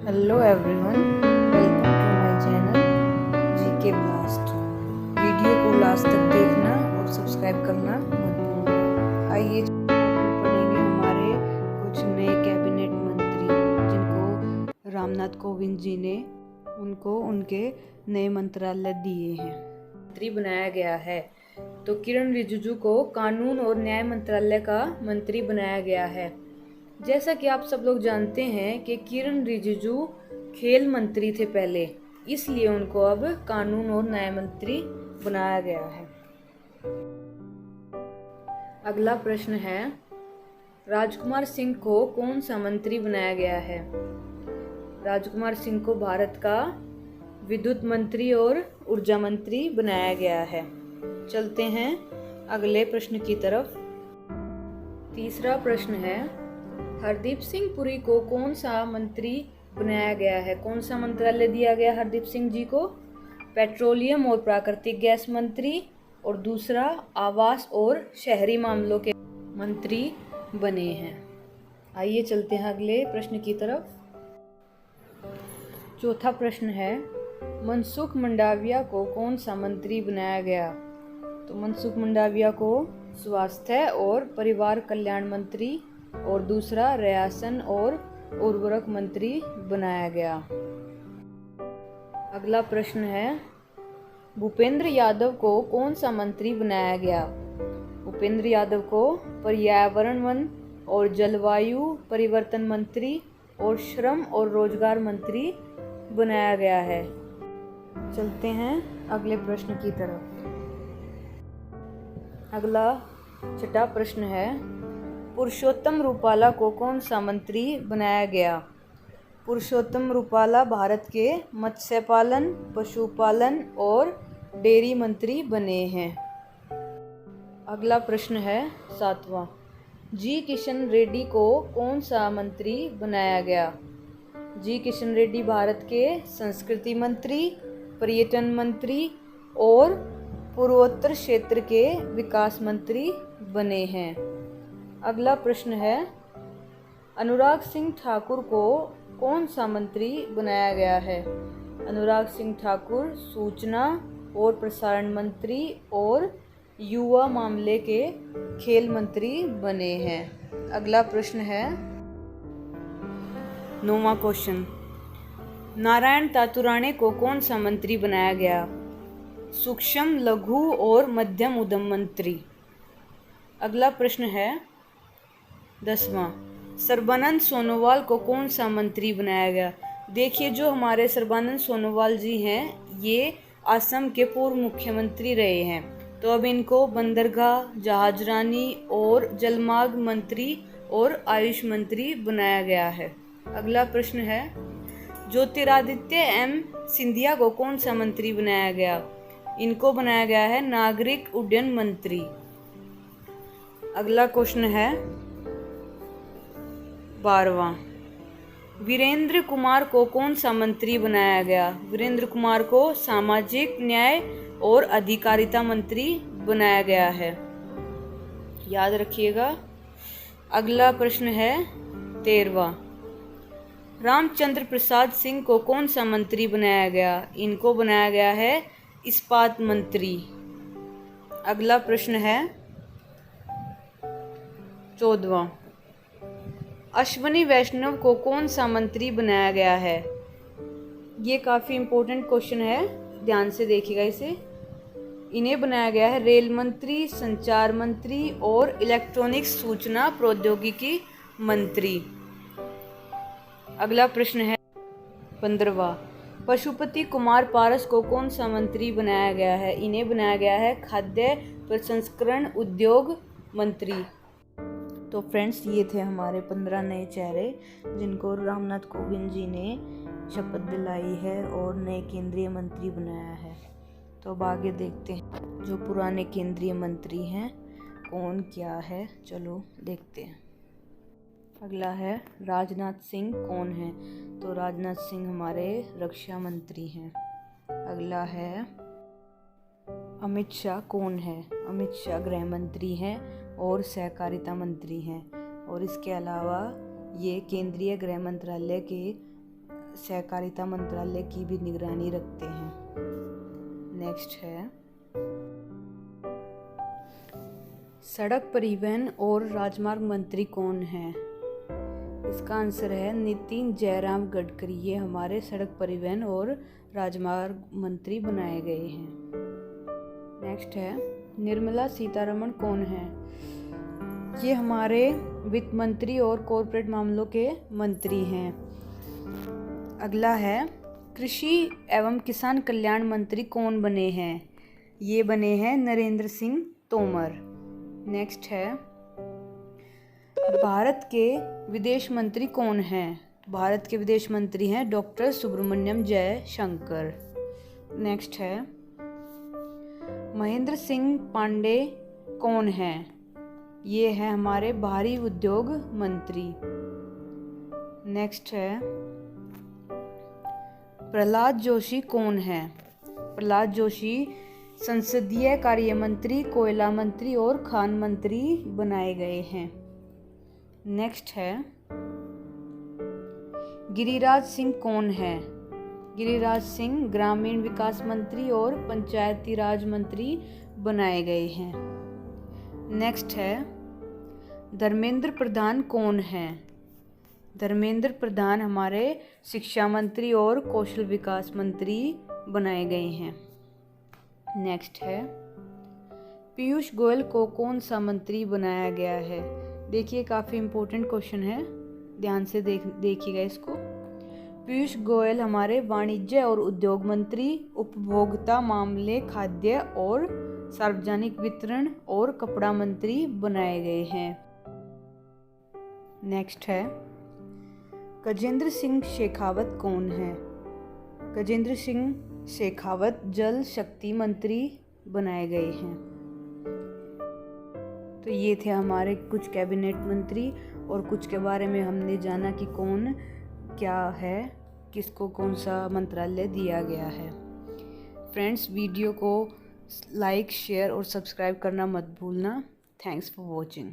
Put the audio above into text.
Hello everyone, welcome to my channel GK blast. Video को last तक देखना और सब्सक्राइब करना मत भूलना। आइए पढ़ेंगे हमारे कुछ नए कैबिनेट मंत्री जिनको रामनाथ कोविंद जी ने उनको उनके नए मंत्रालय दिए हैं, मंत्री बनाया गया है। तो किरण रिजिजू को कानून और न्याय मंत्रालय का मंत्री बनाया गया है। जैसा कि आप सब लोग जानते हैं कि किरण रिजिजू खेल मंत्री थे पहले, इसलिए उनको अब कानून और न्याय मंत्री बनाया गया है। अगला प्रश्न है, राजकुमार सिंह को कौन सा मंत्री बनाया गया है? राजकुमार सिंह को भारत का विद्युत मंत्री और ऊर्जा मंत्री बनाया गया है। चलते हैं अगले प्रश्न की तरफ। तीसरा प्रश्न है, हरदीप सिंह पुरी को कौन सा मंत्री बनाया गया है? कौन सा मंत्रालय दिया गया हरदीप सिंह जी को? पेट्रोलियम और प्राकृतिक गैस मंत्री, और दूसरा आवास और शहरी मामलों के मंत्री बने हैं। आइए चलते हैं अगले प्रश्न की तरफ। चौथा प्रश्न है, मनसुख मंडाविया को कौन सा मंत्री बनाया गया? तो मनसुख मंडाविया को स्वास्थ्य और परिवार कल्याण मंत्री और दूसरा रसायन और उर्वरक मंत्री बनाया गया। अगला प्रश्न है, भूपेंद्र यादव को कौन सा मंत्री बनाया गया? भूपेंद्र यादव को पर्यावरण वन और जलवायु परिवर्तन मंत्री और श्रम और रोजगार मंत्री बनाया गया है। चलते हैं अगले प्रश्न की तरफ। अगला छठा प्रश्न है, पुरुषोत्तम रूपाला को कौन सा मंत्री बनाया गया? पुरुषोत्तम रूपाला भारत के मत्स्य पालन, पशुपालन और डेयरी मंत्री बने हैं। अगला प्रश्न है सातवां, जी किशन रेड्डी को कौन सा मंत्री बनाया गया? जी किशन रेड्डी भारत के संस्कृति मंत्री, पर्यटन मंत्री और पूर्वोत्तर क्षेत्र के विकास मंत्री बने हैं। अगला प्रश्न है, अनुराग सिंह ठाकुर को कौन सा मंत्री बनाया गया है? अनुराग सिंह ठाकुर सूचना और प्रसारण मंत्री और युवा मामले के खेल मंत्री बने हैं। अगला प्रश्न है 9वां क्वेश्चन, नारायण तातुराणे को कौन सा मंत्री बनाया गया? सूक्ष्म, लघु और मध्यम उद्यम मंत्री। अगला प्रश्न है 10वां, सर्बानंद सोनोवाल को कौन सा मंत्री बनाया गया? देखिए, जो हमारे सर्बानंद सोनोवाल जी हैं, ये असम के पूर्व मुख्यमंत्री रहे हैं। तो अब इनको बंदरगाह, जहाजरानी और जलमार्ग मंत्री और आयुष मंत्री बनाया गया है। अगला प्रश्न है, ज्योतिरादित्य एम सिंधिया को कौन सा मंत्री बनाया गया? इनको बनाया गया है नागरिक उड्डयन मंत्री। अगला क्वेश्चन है 12वां, वीरेंद्र कुमार को कौन सा मंत्री बनाया गया? वीरेंद्र कुमार को सामाजिक न्याय और अधिकारिता मंत्री बनाया गया है, याद रखिएगा। अगला प्रश्न है 13वां, रामचंद्र प्रसाद सिंह को कौन सा मंत्री बनाया गया? इनको बनाया गया है इस्पात मंत्री। अगला प्रश्न है 14वां, अश्वनी वैष्णव को कौन सा मंत्री बनाया गया है? ये काफ़ी इम्पोर्टेंट क्वेश्चन है, ध्यान से देखिएगा इसे। इन्हें बनाया गया है रेल मंत्री, संचार मंत्री और इलेक्ट्रॉनिक्स सूचना प्रौद्योगिकी मंत्री। अगला प्रश्न है 15वां, पशुपति कुमार पारस को कौन सा मंत्री बनाया गया है? इन्हें बनाया गया है खाद्य प्रसंस्करण उद्योग मंत्री। तो फ्रेंड्स, ये थे हमारे 15 नए चेहरे जिनको रामनाथ कोविंद जी ने शपथ दिलाई है और नए केंद्रीय मंत्री बनाया है। तो अब आगे देखते हैं जो पुराने केंद्रीय मंत्री हैं कौन क्या है, चलो देखते हैं। अगला है राजनाथ सिंह कौन है? तो राजनाथ सिंह हमारे रक्षा मंत्री हैं। अगला है अमित शाह कौन है? अमित शाह गृह मंत्री हैं और सहकारिता मंत्री हैं, और इसके अलावा ये केंद्रीय गृह मंत्रालय के सहकारिता मंत्रालय की भी निगरानी रखते हैं। नेक्स्ट है सड़क परिवहन और राजमार्ग मंत्री कौन है? इसका आंसर है नितिन जयराम गडकरी। ये हमारे सड़क परिवहन और राजमार्ग मंत्री बनाए गए हैं। नेक्स्ट है निर्मला सीतारमण कौन है? ये हमारे वित्त मंत्री और कॉरपोरेट मामलों के मंत्री हैं। अगला है कृषि एवं किसान कल्याण मंत्री कौन बने हैं? ये बने हैं नरेंद्र सिंह तोमर। नेक्स्ट है भारत के विदेश मंत्री कौन हैं? भारत के विदेश मंत्री हैं डॉक्टर सुब्रमण्यम जयशंकर। नेक्स्ट है महेंद्र सिंह पांडे कौन हैं? ये हैं हमारे भारी उद्योग मंत्री। नेक्स्ट है प्रहलाद जोशी कौन है? प्रहलाद जोशी संसदीय कार्य मंत्री, कोयला मंत्री और खान मंत्री बनाए गए हैं। नेक्स्ट है गिरिराज सिंह कौन है? गिरिराज सिंह ग्रामीण विकास मंत्री और पंचायती राज मंत्री बनाए गए हैं। नेक्स्ट है धर्मेंद्र प्रधान कौन है? धर्मेंद्र प्रधान हमारे शिक्षा मंत्री और कौशल विकास मंत्री बनाए गए हैं। नेक्स्ट है पीयूष गोयल को कौन सा मंत्री बनाया गया है? देखिए काफ़ी इम्पोर्टेंट क्वेश्चन है, ध्यान से देखिएगा इसको। पीयूष गोयल हमारे वाणिज्य और उद्योग मंत्री, उपभोक्ता मामले, खाद्य और सार्वजनिक वितरण और कपड़ा मंत्री बनाए गए हैं। नेक्स्ट है गजेंद्र सिंह शेखावत कौन है? गजेंद्र सिंह शेखावत जल शक्ति मंत्री बनाए गए हैं। तो ये थे हमारे कुछ कैबिनेट मंत्री और कुछ के बारे में हमने जाना कि कौन क्या है, किसको कौन सा मंत्रालय दिया गया है। फ्रेंड्स, वीडियो को लाइक, शेयर और सब्सक्राइब करना मत भूलना। Thanks for watching.